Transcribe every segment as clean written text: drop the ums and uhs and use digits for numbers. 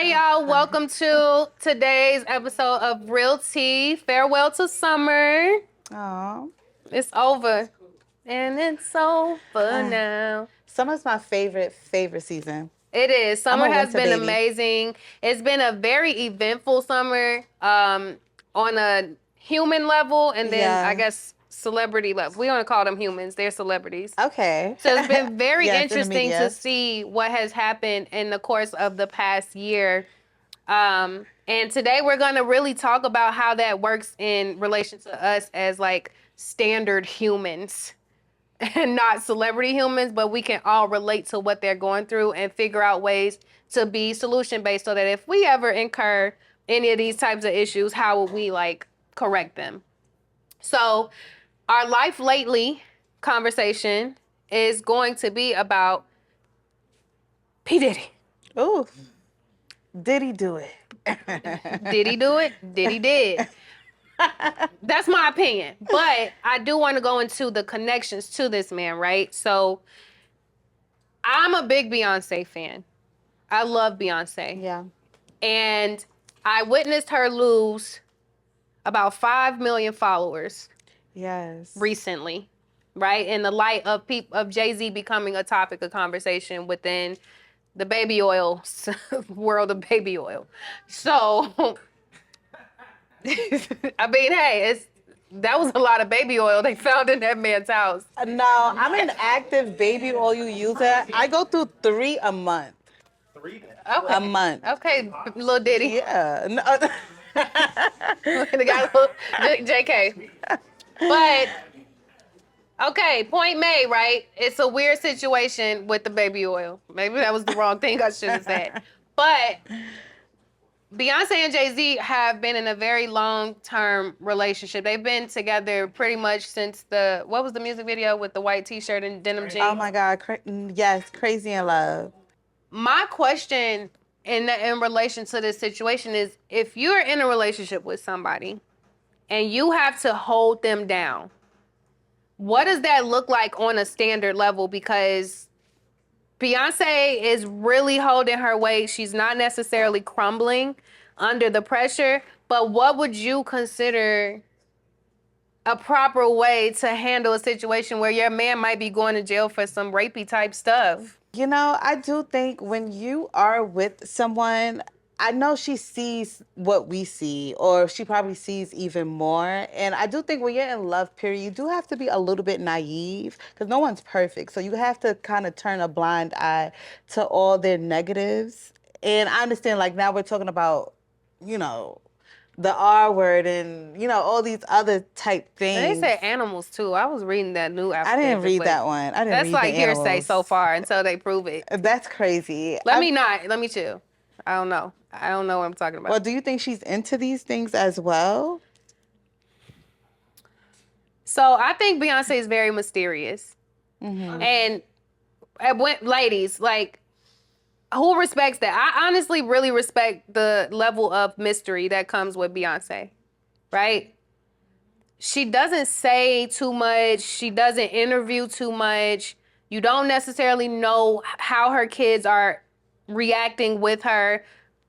Hey y'all, welcome to today's episode of RealTea. Farewell to summer. Oh, It's over. And it's over now. summer's my favorite season. It is. I'm Summer a has winter been baby. amazing. It's been a very eventful summer on a human level and then I Yeah. guess celebrity level. We don't call them humans. They're celebrities. Okay. So it's been very Yes, in the interesting to media. see what has happened in the course of the past year. And today we're going to really talk about how that works in relation to us as like standard humans and not celebrity humans, but we can all relate to what they're going through and figure out ways to be solution based so that if we ever incur any of these types of issues, how would we like correct them? So our life lately conversation is going to be about P Diddy. Ooh, did he do it? Did he do it? Did he did? That's my opinion. But I do want to go into the connections to this man, right? So I'm a big Beyonce fan. I love Beyonce. Yeah. And I witnessed her lose about 5 million followers Yes. recently, right? In the light of of Jay-Z becoming a topic of conversation within the baby oil world of baby oil. So I mean, hey, that was a lot of baby oil they found in that man's house. No, I'm an active baby oil user. I go through 3 a month. Okay. A month. Okay, little Diddy. Yeah. No. The guy, JK. But okay, point made, right? It's a weird situation with the baby oil. Maybe that was the wrong thing I should have said. But Beyonce and Jay-Z have been in a very long-term relationship. They've been together pretty much since what was the music video with the white t-shirt and denim jeans? Oh my God. Yes, Crazy in Love. My question in relation to this situation is, if you're in a relationship with somebody and you have to hold them down, what does that look like on a standard level? Because Beyonce is really holding her weight. She's not necessarily crumbling under the pressure, but what would you consider a proper way to handle a situation where your man might be going to jail for some rapey type stuff? You know, I do think when you are with someone, I know she sees what we see, or she probably sees even more. And I do think when you're in love, period, you do have to be a little bit naive because no one's perfect. So you have to kind of turn a blind eye to all their negatives. And I understand, like, now we're talking about, you know, the R word and, you know, all these other type They things. said animals too. I was reading that new I affidavit. didn't read but that one. I didn't That's read like the hearsay animals. so far until they prove it. That's crazy. Let me chill. I don't know. I don't know what I'm talking about. Well, do you think she's into these things as well? So I think Beyonce is very mysterious. And ladies, like, who respects that? I honestly really respect the level of mystery that comes with Beyonce, right? She doesn't say too much. She doesn't interview too much. You don't necessarily know how her kids are reacting with her.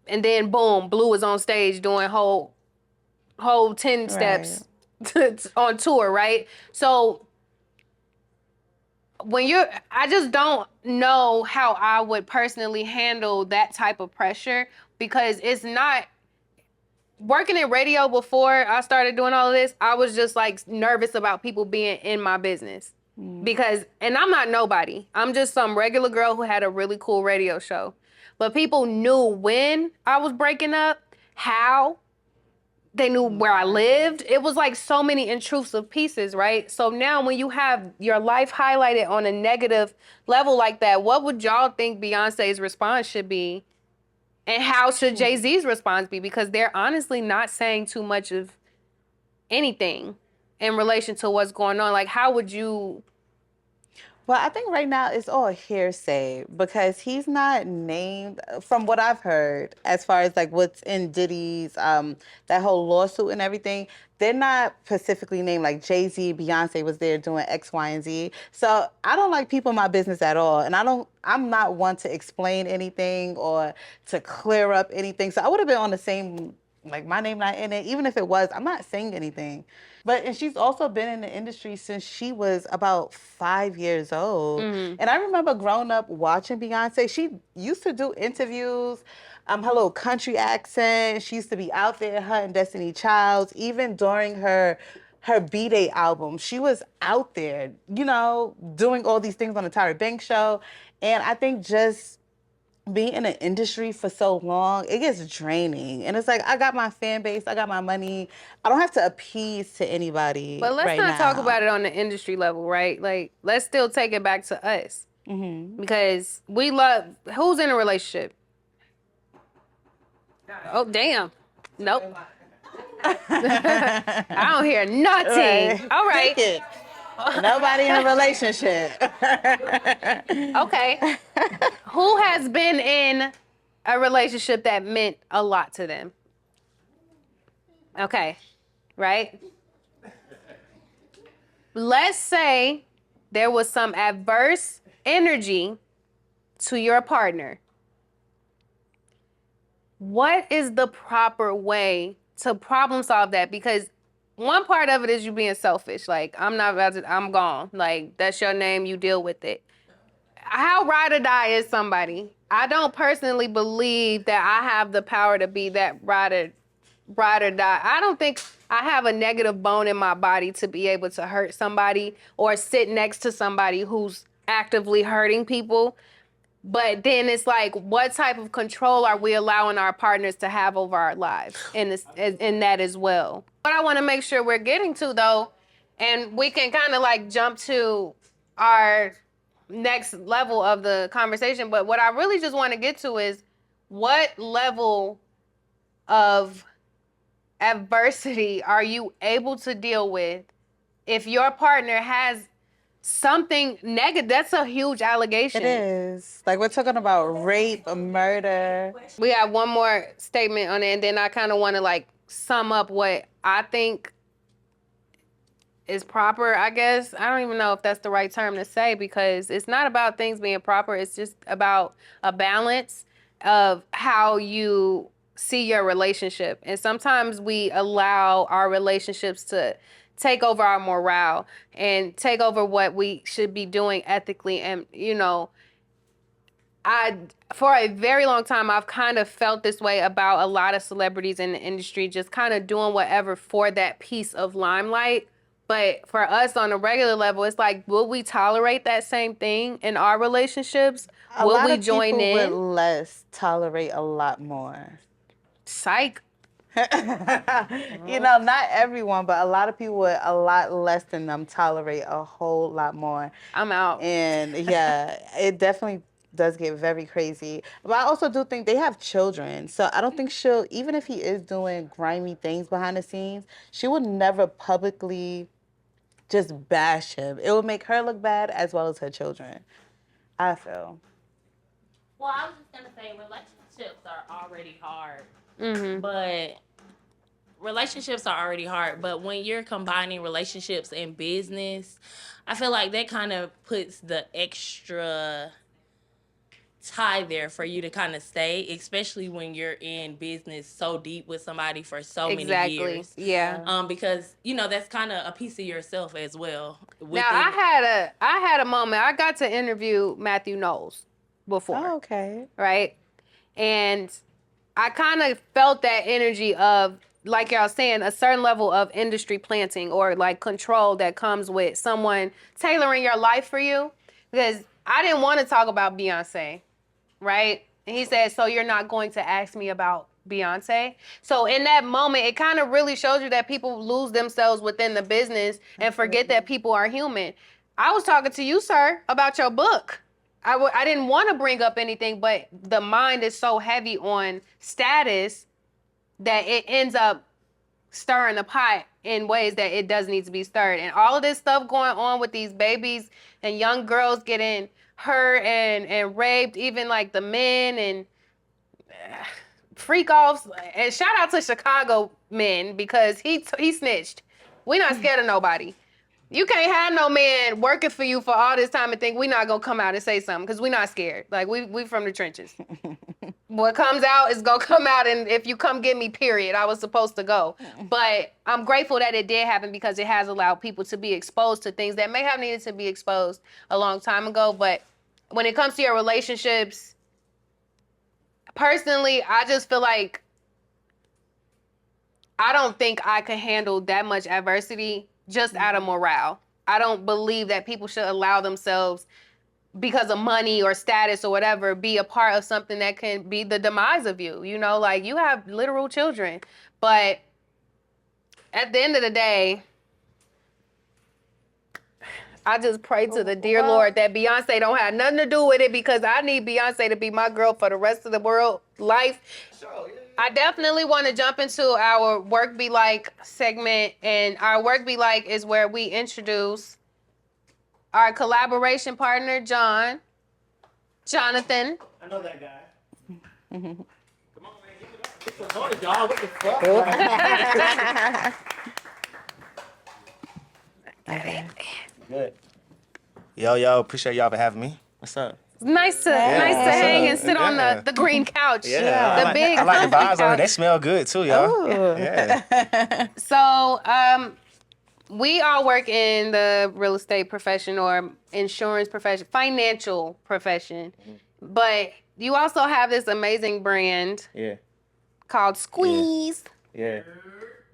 And then boom, Blue is on stage doing whole 10 steps on tour, right? So I just don't know how I would personally handle that type of pressure, because it's not, working in radio before I started doing all of this, I was just like nervous about people being in my business. Because, and I'm not nobody. I'm just some regular girl who had a really cool radio show. But people knew when I was breaking up, how, they knew where I lived. It was like so many intrusive pieces, right? So now when you have your life highlighted on a negative level like that, what would y'all think Beyonce's response should be? And how should Jay-Z's response be? Because they're honestly not saying too much of anything in relation to what's going on. Like, how would you? Well, I think right now it's all hearsay because he's not named, from what I've heard, as far as like what's in Diddy's that whole lawsuit and everything. They're not specifically named, like Jay-Z, Beyonce was there doing X, Y, and Z. So I don't like people in my business at all, and I'm not one to explain anything or to clear up anything. So I would have been on the same, like my name not in it, even if it was. I'm not saying anything. And she's also been in the industry since she was about 5 years old. Mm-hmm. And I remember growing up watching Beyonce. She used to do interviews, her little country accent. She used to be out there hunting Destiny Childs. Even during her B-Day album, she was out there, doing all these things on the Tyra Banks show. And I think just being in an industry for so long, it gets draining. And it's like, I got my fan base, I got my money. I don't have to appease to anybody But let's right not talk about now. it on the industry level, right? Like, let's still take it back to us. Mm-hmm. Because we love, who's in a relationship? Oh, damn. Nope. I don't hear nothing. Right. All right. Cricket. Nobody in a relationship. Okay. Who has been in a relationship that meant a lot to them? Okay. Right? Let's say there was some adverse energy to your partner. What is the proper way to problem solve that? Because one part of it is you being selfish. Like, I'm gone. Like, that's your name, you deal with it. How ride or die is somebody? I don't personally believe that I have the power to be that ride or die. I don't think I have a negative bone in my body to be able to hurt somebody or sit next to somebody who's actively hurting people. But then it's like, what type of control are we allowing our partners to have over our lives in that as well? What I want to make sure we're getting to, though, and we can kind of like jump to our next level of the conversation, but what I really just want to get to is what level of adversity are you able to deal with if your partner has something negative? That's a huge allegation. It is. Like, we're talking about rape, murder. We have one more statement on it, and then I kind of want to like sum up what I think is proper, I guess. I don't even know if that's the right term to say, because it's not about things being proper. It's just about a balance of how you see your relationship. And sometimes we allow our relationships to take over our morale and take over what we should be doing ethically. And, for a very long time, I've kind of felt this way about a lot of celebrities in the industry, just kind of doing whatever for that piece of limelight. But for us on a regular level, it's like, will we tolerate that same thing in our relationships? Will we join people in? would less tolerate a lot more. Psych. Not everyone, but a lot of people with a lot less than them tolerate a whole lot more. I'm out. And yeah, it definitely does get very crazy. But I also do think they have children. So I don't think even if he is doing grimy things behind the scenes, she would never publicly just bash him. It would make her look bad as well as her children, I feel. Well, I was just going to say relationships are already hard. Mm-hmm. But relationships are already hard. But when you're combining relationships and business, I feel like that kind of puts the extra tie there for you to kind of stay, especially when you're in business so deep with somebody for so many years. Yeah. Because that's kind of a piece of yourself as well. Now I had a moment. I got to interview Matthew Knowles before. Oh, okay. Right? And I kind of felt that energy of, like y'all saying, a certain level of industry planting or like control that comes with someone tailoring your life for you. Because I didn't want to talk about Beyonce, right? And he said, so you're not going to ask me about Beyonce? So in that moment, it kind of really shows you that people lose themselves within the business and forget that people are human. I was talking to you, sir, about your book. I didn't want to bring up anything, but the mind is so heavy on status that it ends up stirring the pot in ways that it does need to be stirred. And all of this stuff going on with these babies and young girls getting hurt and raped, even like the men and freak offs. And shout out to Chicago men because he snitched. We not scared of nobody. You can't have no man working for you for all this time and think we not gonna come out and say something because we not scared. Like we from the trenches. What comes out is gonna come out, and if you come get me, period. I was supposed to go. But I'm grateful that it did happen because it has allowed people to be exposed to things that may have needed to be exposed a long time ago. But when it comes to your relationships, personally, I just feel like I don't think I could handle that much adversity just out of morale. I don't believe that people should allow themselves, because of money or status or whatever, be a part of something that can be the demise of you. You know, like you have literal children. But at the end of the day, I just pray to the dear Lord that Beyonce don't have nothing to do with it, because I need Beyonce to be my girl for the rest of the world life. I definitely want to jump into our Work Be Like segment, and our Work Be Like is where we introduce our collaboration partner, Jonathan. I know that guy. Come on, man, give it up. Get some noise, y'all. What the fuck? Good. Yo, appreciate y'all for having me. What's up? Nice to hang and sit on the green couch. Yeah, The big I like the vibes on couch. it. They smell good too, y'all. Yeah. So, we all work in the real estate profession or insurance profession, financial profession. But you also have this amazing brand Yeah. called Squeeze. Yeah.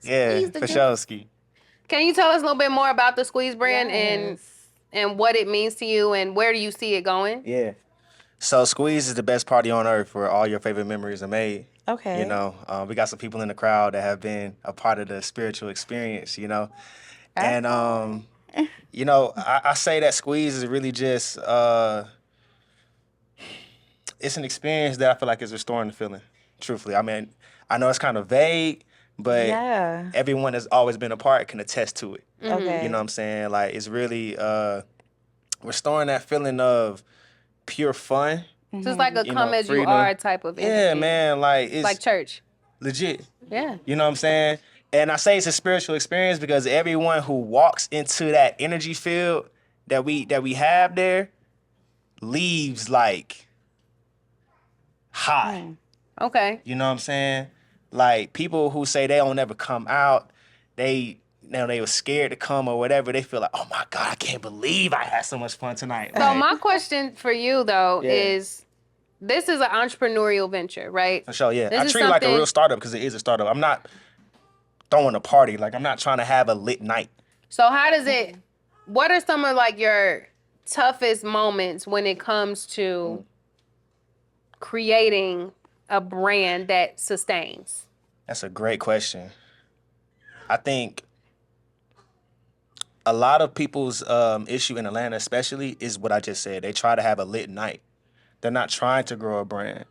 Squeeze the For juice. sure, Ski. Can you tell us a little bit more about the Squeeze brand and what it means to you and where do you see it going? Yeah. So Squeeze is the best party on earth where all your favorite memories are made. Okay. You know, we got some people in the crowd that have been a part of the spiritual experience, you know. And, you know, I say that Squeeze is really just, it's an experience that I feel like is restoring the feeling, truthfully. I mean, I know it's kind of vague, but everyone that's always been a part can attest to it. Okay. You know what I'm saying? Like, it's really restoring that feeling of pure fun. So it's like a You come know, as you freedom. are type of energy. Yeah, man. Like, it's Like church. legit. Yeah. You know what I'm saying? And I say it's a spiritual experience because everyone who walks into that energy field that we have there leaves like high. Okay. You know what I'm saying? Like people who say they don't ever come out, they were scared to come or whatever, they feel like, oh my God, I can't believe I had so much fun tonight. So Like, my question for you though is, this is an entrepreneurial venture, right? for sure, yeah. This I is treat it like a something- real startup because it is a startup. I'm not throwing a party. Like I'm not trying to have a lit night. So how does it, what are some of like your toughest moments when it comes to creating a brand that sustains? That's a great question. I think a lot of people's issue in Atlanta especially is what I just said. They try to have a lit night. They're not trying to grow a brand.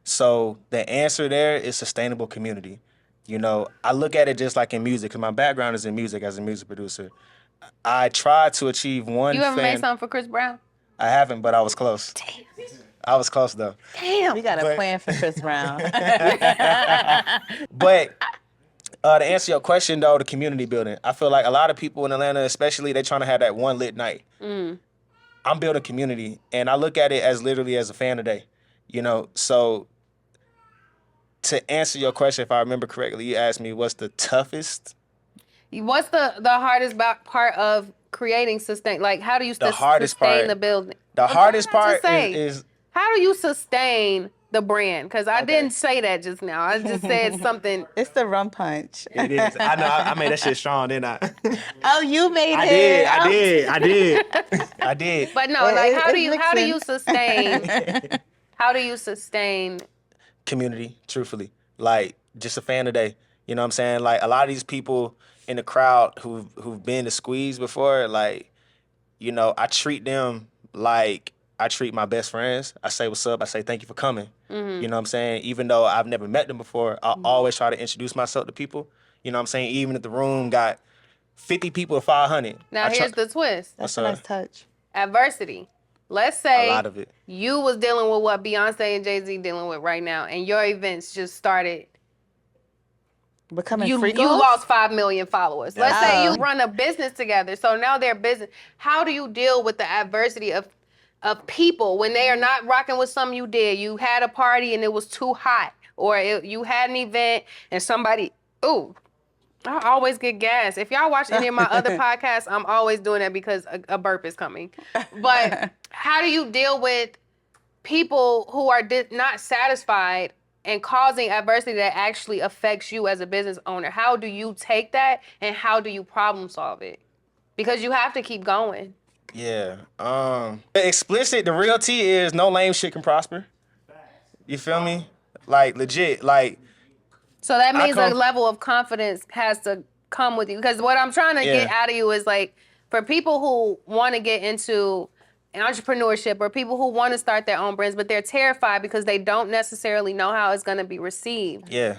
So the answer there is sustainable community. You know, I look at it just like in music, because my background is in music as a music producer. I tried to achieve one You ever fan. made something for Chris Brown? I haven't, but I was close. Damn. I was close though. Damn. We got a But- plan for Chris Brown. But to answer your question though, the community building, I feel like a lot of people in Atlanta, especially, they trying to have that one lit night. I'm building community, and I look at it as literally as a fan today. You know, so to answer your question, if I remember correctly, you asked me what's the toughest. What's the hardest part of creating sustain? Like, how do you hardest sustain part- the building? The What hardest did I part just say? is How do you sustain the brand? Because I Okay. didn't say that just now. I just said something. It's the rum punch. it is. I know I made that shit strong, didn't I? Oh, you made I it. did. I did. But no, like how it's do you mixing. sustain? How do you sustain? Community, truthfully. Like, just a fan today. You know what I'm saying? Like, a lot of these people in the crowd who've been to Squeeze before, like, you know, I treat them like I treat my best friends. I say what's up. I say thank you for coming. You know what I'm saying? Even though I've never met them before, I always try to introduce myself to people. You know what I'm saying? Even if the room got 50 people to 500. Now here's the twist. That's What's a up? nice touch. Adversity. Let's say A lot of it. you was dealing with what Beyonce and Jay-Z dealing with right now, and your events just started. Becoming You freak lost 5 million followers. Let's Oh. say you run a business together, so now their business. How do you deal with the adversity of people when they are not rocking with something you did? You had a party and it was too hot, or you had an event and somebody. Ooh, I always get gas. If y'all watch any of my other podcasts, I'm always doing that because a burp is coming. But how do you deal with people who are not satisfied and causing adversity that actually affects you as a business owner? How do you take that and how do you problem solve it? Because you have to keep going. Yeah. Explicit, the real T is no lame shit can prosper. You feel me? Like, legit. Like, So that means a come- level of confidence has to come with you. Because what I'm trying to get Yeah. out of you is like, for people who want to get into entrepreneurship or people who want to start their own brands, but they're terrified because they don't necessarily know how it's going to be received. yeah.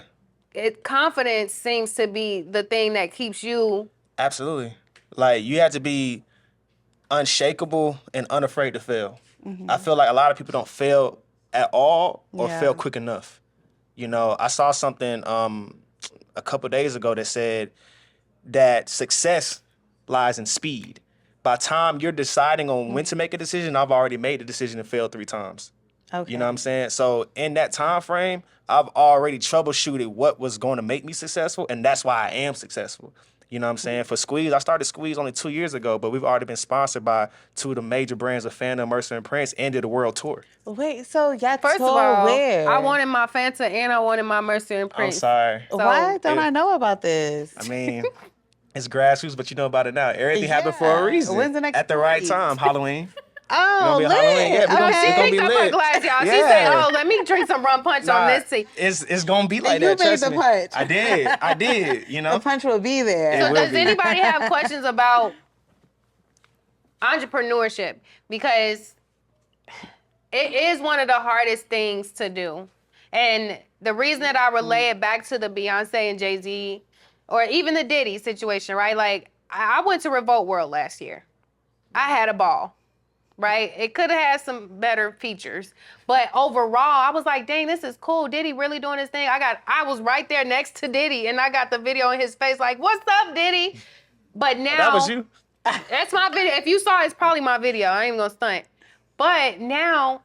Confidence seems to be the thing that keeps you. Absolutely. Like, you have to be unshakable and unafraid to fail. I feel like a lot of people don't fail at all or Yeah. fail quick enough. You know, I saw something a couple days ago that said that success lies in speed. By the time you're deciding on when to make a decision, I've already made the decision and failed 3 times. Okay. You know what I'm saying? So in that time frame, I've already troubleshooted what was going to make me successful, and that's why I am successful. You know what I'm saying? For Squeeze, I started Squeeze only 2 years ago, but we've already been sponsored by 2 of the major brands of Fanta, Mercer, and Prince, and did a world tour. Wait, so y'all First of tour all, where? I wanted my Fanta and I wanted my Mercer and I'm Prince. sorry. Why don't it- I know about this? I mean, it's grassroots, but you know about it now. Everything happened for a Yeah. reason. When's the next At the right party? time, Halloween. Oh, gonna be lit. Halloween. Yeah, we gonna- No, she It's gonna picked be up her lit. glass, y'all. She Yeah. said, "Oh, let me drink some rum punch on Nah, this tea." it's gonna be like You that. made Trust the me. punch. I did. You know. The punch will be there. It So will does be. anybody have questions about entrepreneurship? Because it is one of the hardest things to do. And the reason that I relay it back to the Beyonce and Jay-Z or even the Diddy situation, right? Like, I went to Revolt World last year. I had a ball, right? It could have had some better features. But overall, I was like, dang, this is cool. Diddy really doing his thing. I was right there next to Diddy and I got the video in his face like, what's up, Diddy? But now That was you. that's my video. If you saw it, it's probably my video. I ain't even gonna stunt. But now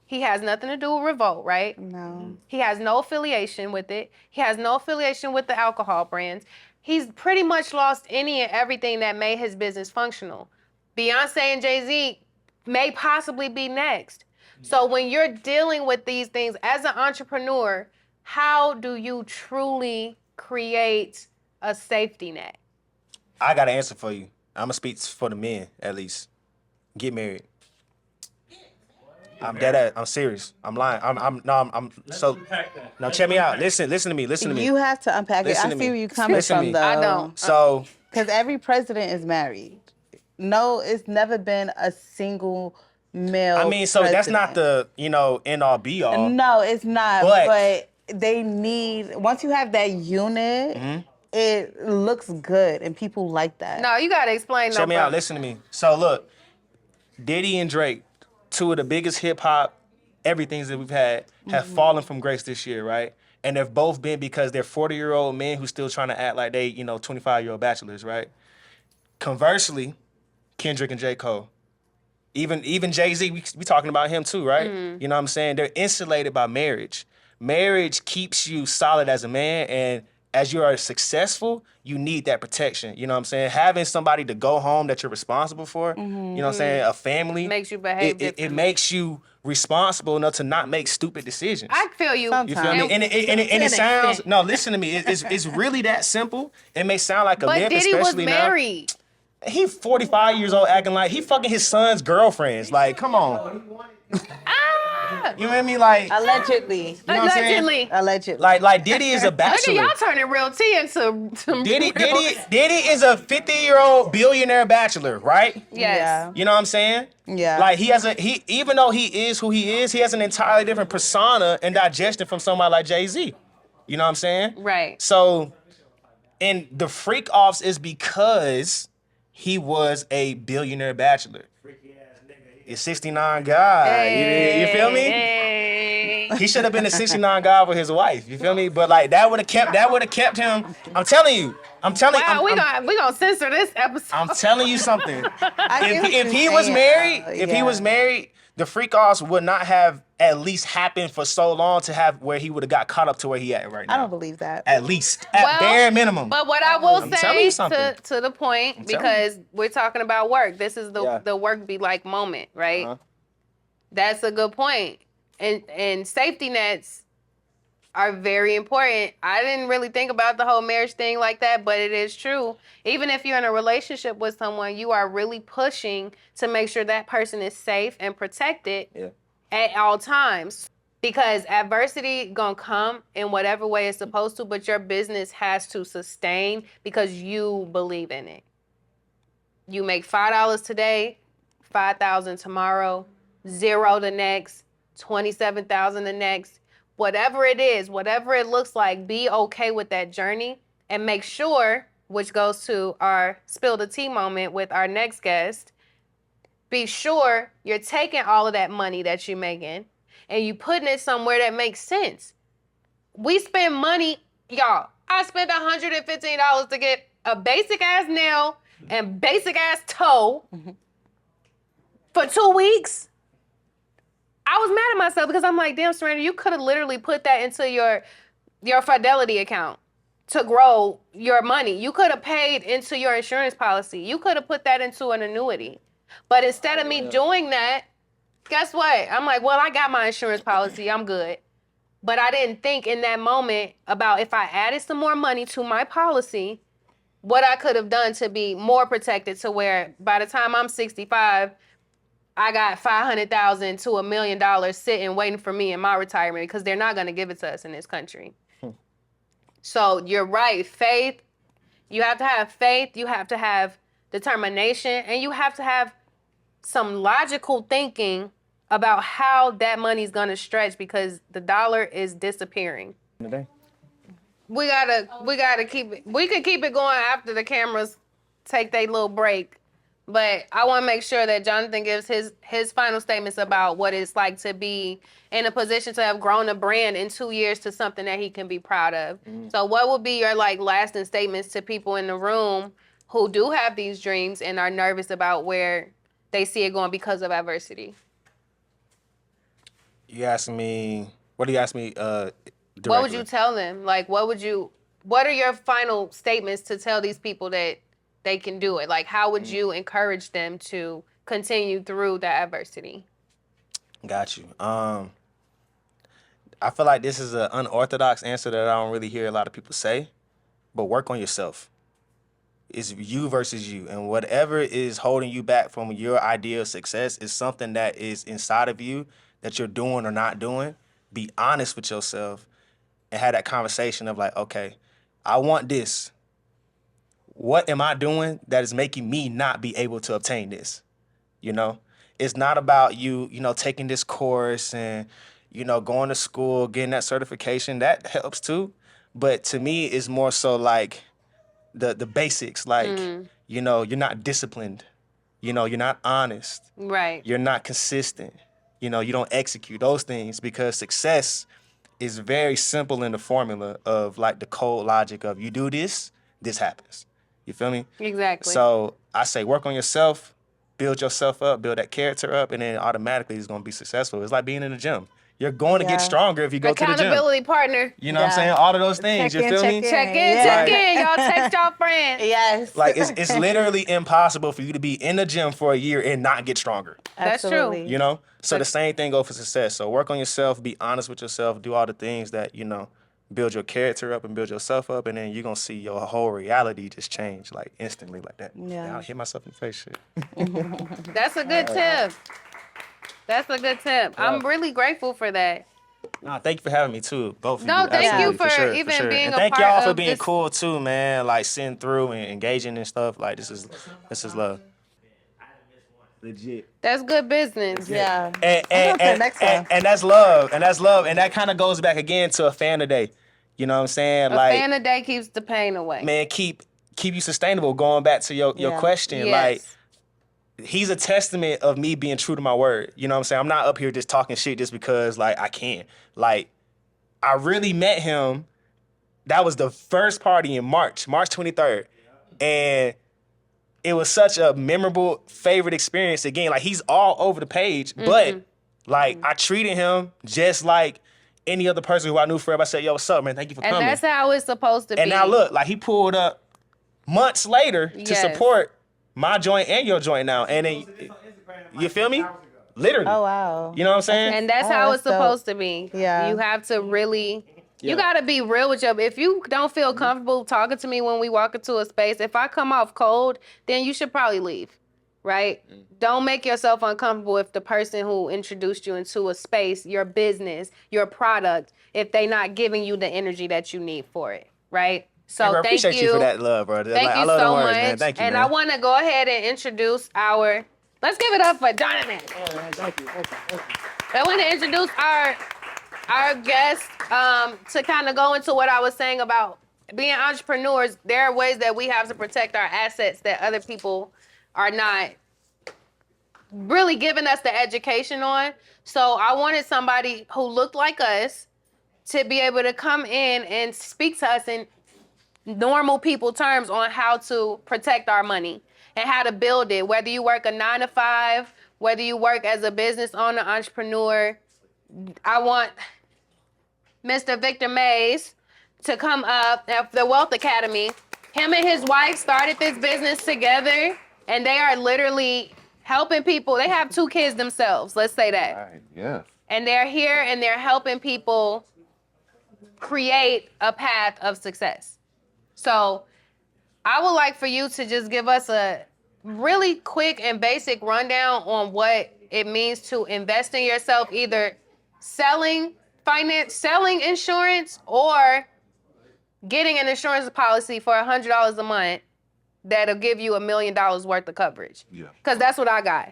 he has nothing to do with Revolt, right? No. He has no affiliation with it. He has no affiliation with the alcohol brands. He's pretty much lost any and everything that made his business functional. Beyonce and Jay-Z may possibly be next. So when you're dealing with these things as an entrepreneur, how do you truly create a safety net? I got an answer for you. I'm gonna speak for the men at least. Get married. I'm dead ass. I'm serious. I'm lying. I'm so. Now check me out. Listen to me. Listen to me. You have to unpack Listen it. to I me. see where you're coming Listen to from, me. though. I don't. So Because every president is married. No, it's never been a single male. I mean, so that's not president. the end all be all. No, it's not. But- But they need, once you have that unit, Mm-hmm. it looks good and people like that. No, you gotta explain. Check me out. Listen to me. So look, Diddy and Drake, 2 of the biggest hip hop everythings that we've had, have fallen from grace this year, right? And they've both been because they're 40-year-old men who still trying to act like they 25-year-old bachelors, right? Conversely, Kendrick and J. Cole. Even Jay-Z, we talking about him too, right? You know what I'm saying? They're insulated by marriage. Marriage keeps you solid as a man, and as you are successful, you need that protection. You know what I'm saying? Having somebody to go home that you're responsible for, you know what I'm saying? A family. Makes you behave It differently. makes you responsible enough to not make stupid decisions. I feel you. Sometimes. You feel me? And it To an sounds, extent. no, listen to me. It's really that simple. It may sound like a But lip, Diddy was especially now. married. He 45 years old acting like he fucking his son's girlfriends. Like, come on. Ah! You know what I mean? Like, Allegedly. know what I'm saying? Allegedly. Allegedly. like Diddy is a Look at bachelor. y'all turning RealTea into some Diddy real- is a 50-year-old billionaire bachelor, right? Yes. Yeah. You know what I'm saying? Yeah. Like he even though he is who he is, he has an entirely different persona and digestion from somebody like Jay-Z. You know what I'm saying? Right. So And the freak offs is because he was a billionaire bachelor. It's 69 guy. You feel me? Hey. He should have been a 69 guy with his wife. You feel me? But like that would have kept him. I'm telling you. Wow, we gonna censor this episode. I'm telling you something. I get what If you're he was saying, married, though. if he Yeah. was married, the freak offs would not have at least happened for so long to have where he would have got caught up to where he at right now. I don't believe that. At least, at bare minimum. But what I will telling say you something. to the point, telling because we're talking about work. This is Yeah. the work be like moment, right? Uh-huh. That's a good point. And safety nets are very important. I didn't really think about the whole marriage thing like that, but it is true. Even if you're in a relationship with someone, you are really pushing to make sure that person is safe and protected at all times. Because adversity gonna come in whatever way it's supposed to, but your business has to sustain because you believe in it. You make $5 today, $5,000 tomorrow, $0 the next, $27,000 the next. Whatever it is, whatever it looks like, be okay with that journey and make sure, which goes to our spill the tea moment with our next guest, be sure you're taking all of that money that you're making and you putting it somewhere that makes sense. We spend money, y'all. I spent $115 to get a basic ass nail and basic ass toe for 2 weeks. I was mad at myself because I'm like, damn, Serena, you could have literally put that into your Fidelity account to grow your money. You could have paid into your insurance policy. You could have put that into an annuity. But instead of me doing that, guess what? I'm like, well, I got my insurance policy. I'm good. But I didn't think in that moment about if I added some more money to my policy, what I could have done to be more protected to where by the time I'm 65, I got $500,000 to $1 million sitting waiting for me in my retirement because they're not going to give it to us in this country. So you're right. Faith, you have to have faith. You have to have determination, and you have to have some logical thinking about how that money's going to stretch because the dollar is disappearing. We gotta keep it. We could keep it going after the cameras take their little break. But I want to make sure that Jonathan gives his final statements about what it's like to be in a position to have grown a brand in 2 years to something that he can be proud of. So what would be your lasting statements to people in the room who do have these dreams and are nervous about where they see it going because of adversity? You asking me? What do you ask me? Directly? What would you tell them? What are your final statements to tell these people that they can do it? How would you encourage them to continue through that adversity? Got you. I feel like this is an unorthodox answer that I don't really hear a lot of people say, but work on yourself. It's you versus you, and whatever is holding you back from your idea of success is something that is inside of you that you're doing or not doing. Be honest with yourself and have that conversation of okay, I want this. What am I doing that is making me not be able to obtain this? It's not about you taking this course and, going to school, getting that certification. That helps too. But to me, it's more so the basics. You're not disciplined. You're not honest. Right. You're not consistent. You don't execute those things because success is very simple in the formula of the cold logic of you do this, this happens. You feel me? Exactly. So I say work on yourself, build yourself up, build that character up, and then automatically it's going to be successful. It's like being in the gym. You're going to get stronger if you go to the gym. Accountability partner. You know what I'm saying? All of those things. Check you in, feel check me? in. Check in, Yeah. check in. Y'all text y'all friends. Yes. It's literally impossible for you to be in the gym for a year and not get stronger. That's true. Absolutely. So the same thing goes for success. So work on yourself, be honest with yourself, do all the things that, build your character up and build yourself up, and then you're going to see your whole reality just change instantly like that. Yeah. I'll hit myself in the face, shit. That's a good tip. That's a good tip. I'm really grateful for that. No, thank you for having me too, both of you. No, thank you Absolutely, for sure, even sure. being and a thank part y'all for of being this. cool too, man. Sitting through and engaging and stuff. This is love. Legit. That's good business. Yeah. And next time. that's love. And that kind of goes back again to a fan today. You know what I'm saying? A fan a day keeps the pain away. Man, keep you sustainable. Going back to your question, like, Yes. he's a testament of me being true to my word. You know what I'm saying? I'm not up here just talking shit just because like I can. Like, I really met him. That was the first party in March 23rd. And it was such a memorable, favorite experience. Again, like, he's all over the page, but like, I treated him just like any other person who I knew forever. I said, yo, what's up, man? Thank you for And coming. that's how it's supposed to be. And now look, like, he pulled up months later to Yes. support my joint and your joint now. And then, you feel me? Literally. Oh, wow. You know what I'm saying? And that's Oh, how that's it's supposed dope. to be. Yeah. You have to really, Yeah. you got to be real with your, if you don't feel comfortable talking to me when we walk into a space, if I come off cold, then you should probably leave, right? Don't make yourself uncomfortable if the person who introduced you into a space, your business, your product, if they not giving you the energy that you need for it, right? So Hey, bro, thank appreciate you for that love, bro. Thank Like, you I love so the words, much. man. Thank you, and man. I want to go ahead and introduce let's give it up for Jonathan. Thank you. I want to introduce our guest to kind of go into what I was saying about being entrepreneurs. There are ways that we have to protect our assets that other people are not really giving us the education on. So I wanted somebody who looked like us to be able to come in and speak to us in normal people terms on how to protect our money and how to build it. Whether you work a 9 to 5, whether you work as a business owner, entrepreneur, I want Mr. Victor Mays to come up at the Wealth Academy. Him and his wife started this business together, and they are literally helping people. They have 2 kids themselves, let's say that. Right, yeah. And they're here and they're helping people create a path of success. So I would like for you to just give us a really quick and basic rundown on what it means to invest in yourself, either selling insurance or getting an insurance policy for $100 a month that'll give you $1 million worth of coverage. Yeah. Because that's what I got.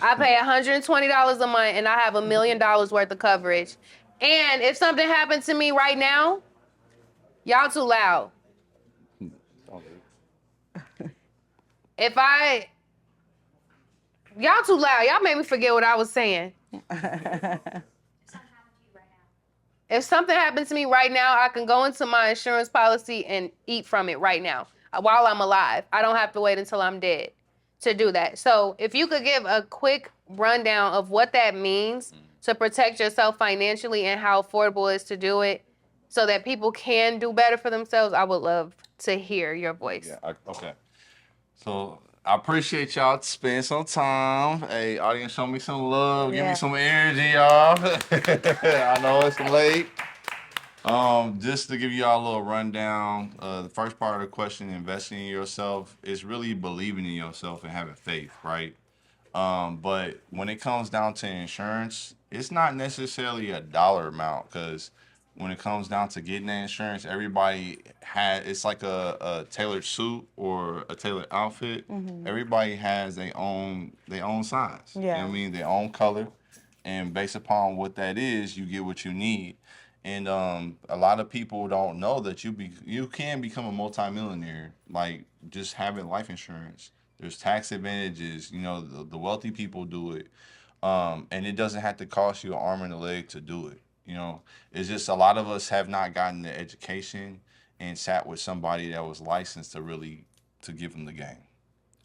I pay $120 a month and I have $1 million worth of coverage. And if something happened to me right now, y'all too loud. Y'all too loud. Y'all made me forget what I was saying. If something happened to me right now, I can go into my insurance policy and eat from it right now while I'm alive. I don't have to wait until I'm dead to do that. So if you could give a quick rundown of what that means to protect yourself financially and how affordable it is to do it so that people can do better for themselves, I would love to hear your voice. Yeah. Okay. So I appreciate y'all spending some time. Hey, audience, show me some love. Give Yeah. me some energy, y'all. I know it's late. Just to give y'all a little rundown, the first part of the question, investing in yourself, is really believing in yourself and having faith, right? But when it comes down to insurance, it's not necessarily a dollar amount, because when it comes down to getting that insurance, everybody it's like a tailored suit or a tailored outfit. Everybody has their own size. You know what I mean? Their own color. And based upon what that is, you get what you need. And a lot of people don't know that you can become a multimillionaire, like just having life insurance. There's tax advantages. You know, the wealthy people do it. And it doesn't have to cost you an arm and a leg to do it. You know, it's just a lot of us have not gotten the education and sat with somebody that was licensed to give them the game.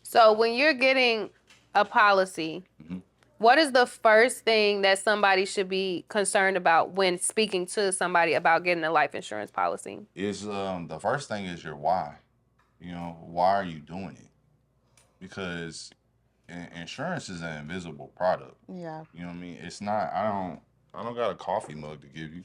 So when you're getting a policy, what is the first thing that somebody should be concerned about when speaking to somebody about getting a life insurance policy? Is the first thing is your why. You know, why are you doing it? Because insurance is an invisible product. Yeah. You know what I mean? It's not. I don't got a coffee mug to give you.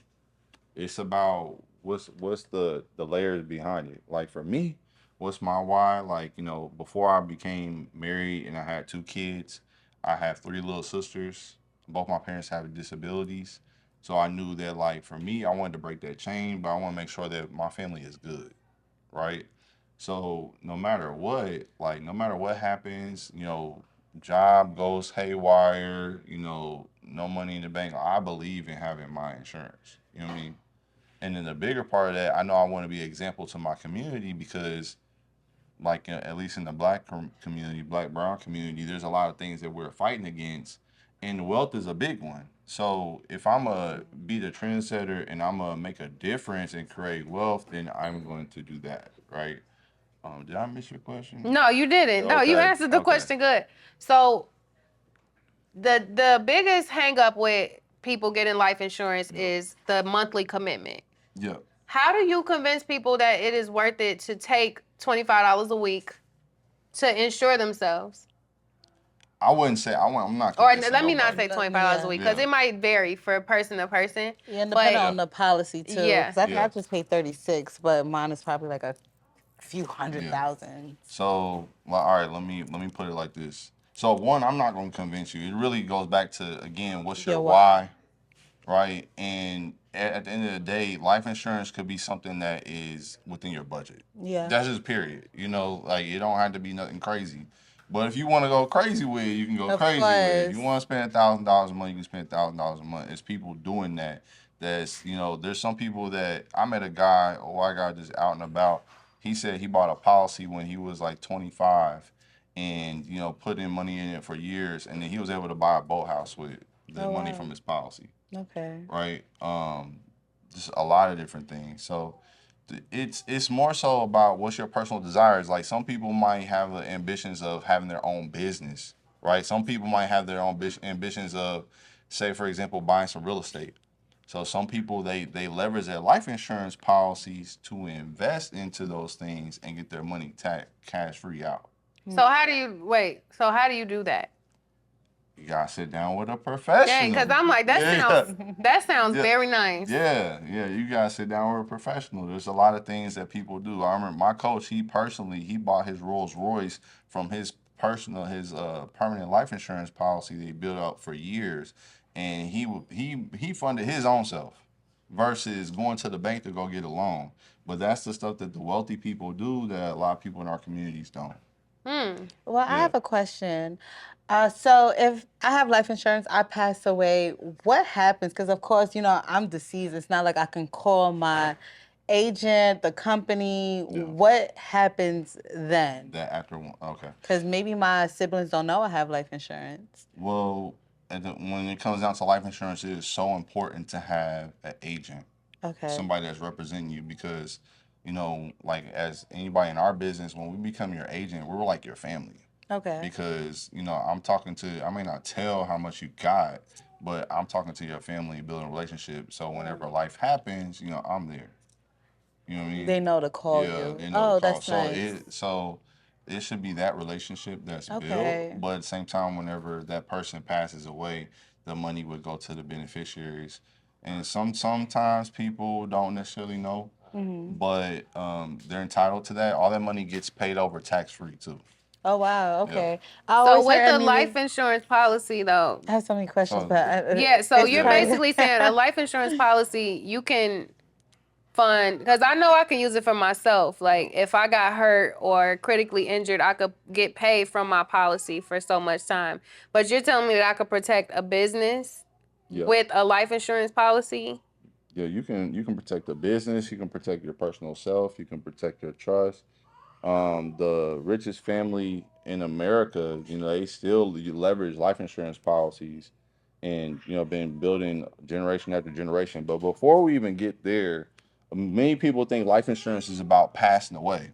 It's about what's the layers behind it. Like for me, what's my why? Like, you know, before I became married and I had 2 kids, I have 3 little sisters. Both my parents have disabilities. So I knew that, like, for me, I wanted to break that chain, but I want to make sure that my family is good, right? So no matter what happens, you know, job goes haywire, you know, no money in the bank, I believe in having my insurance. You know what I mean? And then the bigger part of that, I know I want to be an example to my community because, like, at least in the black community, black brown community, there's a lot of things that we're fighting against, and wealth is a big one. So if I'm a be the trendsetter and I'm gonna make a difference and create wealth, then I'm going to do that, right? Did I miss your question? No, you didn't. No, you Okay, answered the okay. question good. So the biggest hang up with people getting life insurance is the monthly commitment. Yeah. How do you convince people that it is worth it to take $25 a week to insure themselves? I wouldn't say I'm not. Or convincing let me not nobody. say $25 a week because Yeah. it might vary for person to person. Yeah, and But depending on the policy too. Yeah. Because I think Yeah. I just paid 36, but mine is probably like a few Yeah. $100,000. So, well, all right, let me put it like this. So, one, I'm not going to convince you. It really goes back to, again, what's your Your why, right? And at the end of the day, life insurance could be something that is within your budget. Yeah. That's just period. You know, like it don't have to be nothing crazy. But if you want to go crazy with it, you can go Of crazy with it. If you course. want to spend $1,000 a month, you can spend $1,000 a month. It's people doing that. That's, you know, there's some people that I met a guy, a white guy just out and about. He said he bought a policy when he was like 25 and, you know, put in money in it for years. And then he was able to buy a boathouse with the Oh, money wow. from his policy, Okay. right? Just a lot of different things. So it's more so about what's your personal desires. Like some people might have the ambitions of having their own business, right? Some people might have their own ambitions of, say, for example, buying some real estate. So some people they leverage their life insurance policies to invest into those things and get their money cash free out. So how do you do that? You gotta sit down with a professional. Dang, because I'm like, that sounds Yeah. very nice. Yeah, you gotta sit down with a professional. There's a lot of things that people do. I remember my coach, he bought his Rolls Royce from his permanent life insurance policy that he built up for years, and he funded his own self versus going to the bank to go get a loan. But that's the stuff that the wealthy people do that a lot of people in our communities don't. Well, I have a question. So if I have life insurance, I pass away, what happens? Because of course, you know, I'm deceased. It's not like I can call my agent, the company. Yeah. What happens then? That after one, okay. Because maybe my siblings don't know I have life insurance. Well, when it comes down to life insurance, it is so important to have an agent. Okay. Somebody that's representing you because, you know, like as anybody in our business, when we become your agent, we're like your family. Okay. Because, you know, I may not tell how much you got, but I'm talking to your family and building a relationship. So whenever life happens, you know, I'm there. You know what I mean? They know to call Yeah, you. they know to call. That's nice. So it should be that relationship that's Okay. built. But at the same time, whenever that person passes away, the money would go to the beneficiaries. And sometimes people don't necessarily know, but they're entitled to that. All that money gets paid over tax free too. Oh, wow. Okay. I So always with heard the Amelia- life insurance policy, though, I have so many questions, So- but yeah. So it's you're probably- basically saying a life insurance policy, you can fund, because I know I can use it for myself. Like if I got hurt or critically injured, I could get paid from my policy for so much time. But you're telling me that I could protect a business Yeah. with a life insurance policy? Yeah, you can protect the business, you can protect your personal self, you can protect your trust. The richest family in America, you know, they still leverage life insurance policies and, you know, been building generation after generation. But before we even get there, many people think life insurance is about passing away.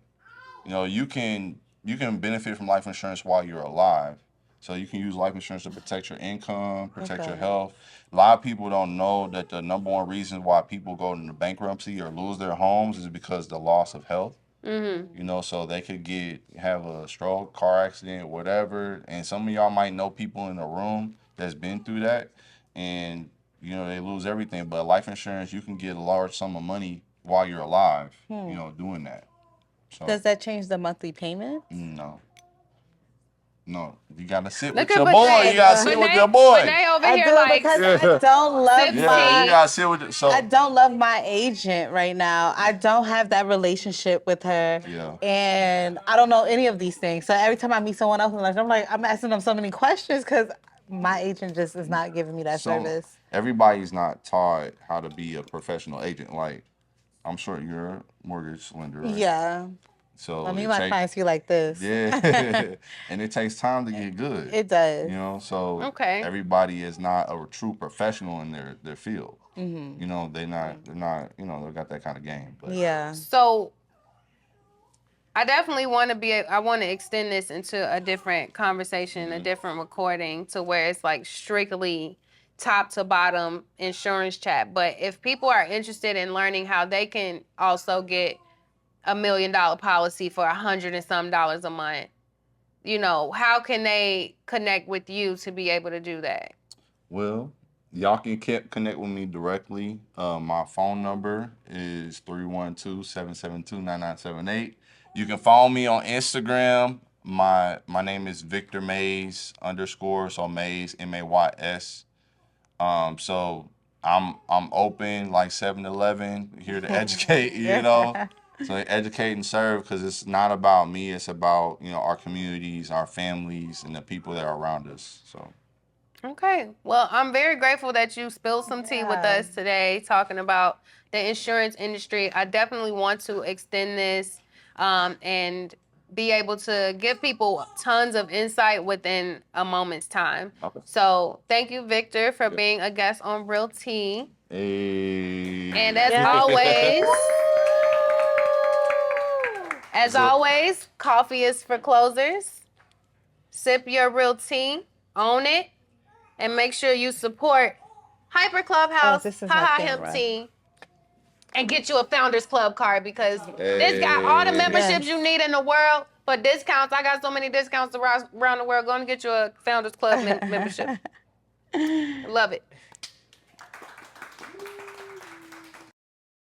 You know, you can benefit from life insurance while you're alive. So you can use life insurance to protect your income, protect your Okay. health. A lot of people don't know that the number one reason why people go into bankruptcy or lose their homes is because the loss of health. Mm-hmm. You know, so they could have a stroke, car accident, whatever. And some of y'all might know people in the room that's been through that, and you know they lose everything. But life insurance, you can get a large sum of money while you're alive. You know, doing that. So Does that change the monthly payment? no, you gotta sit Look with your at boy. Benet. You gotta sit with your boy. Benet over I here do like, because I don't love Sip Yeah, my you gotta sit with it. So I don't love my agent right now. I don't have that relationship with her. Yeah. And I don't know any of these things. So every time I meet someone else, I'm asking them so many questions because my agent just is not giving me that service. everybody's not taught how to be a professional agent. Like I'm sure you're a mortgage lender, right? Yeah. So I mean, it my take- clients be like this. Yeah, and it takes time to get good. It does. You know, so Okay. everybody is not a true professional in their field. You know, they're not, you know, they got that kind of game. But Yeah. So I definitely want to I want to extend this into a different conversation, a different recording to where it's like strictly top to bottom insurance chat. But if people are interested in learning how they can also get $1 million policy for $100 and some a month, you know, how can they connect with you to be able to do that? well, y'all can connect with me directly. My phone number is 312-772-9978. You can follow me on Instagram. My name is Victor Mays _ so Mays MAYS. So I'm open like 7-Eleven, here to educate, you know. So educate and serve, because it's not about me, it's about, you know, our communities, our families, and the people that are around us. So Okay. Well, I'm very grateful that you spilled some tea with Yeah. us today talking about the insurance industry. I definitely want to extend this and be able to give people tons of insight within a moment's time. Okay. So thank you, Victor, for being a guest on RealTea. hey. And as Yes. always, coffee is for closers. Sip your RealTea, own it, and make sure you support Hyper Clubhouse, Oh, this is my Haha camera. Hip Tea, and get you a Founders Club card because this got all the memberships you need in the world for discounts. I got so many discounts around the world. Go and get you a Founders Club membership. Love it.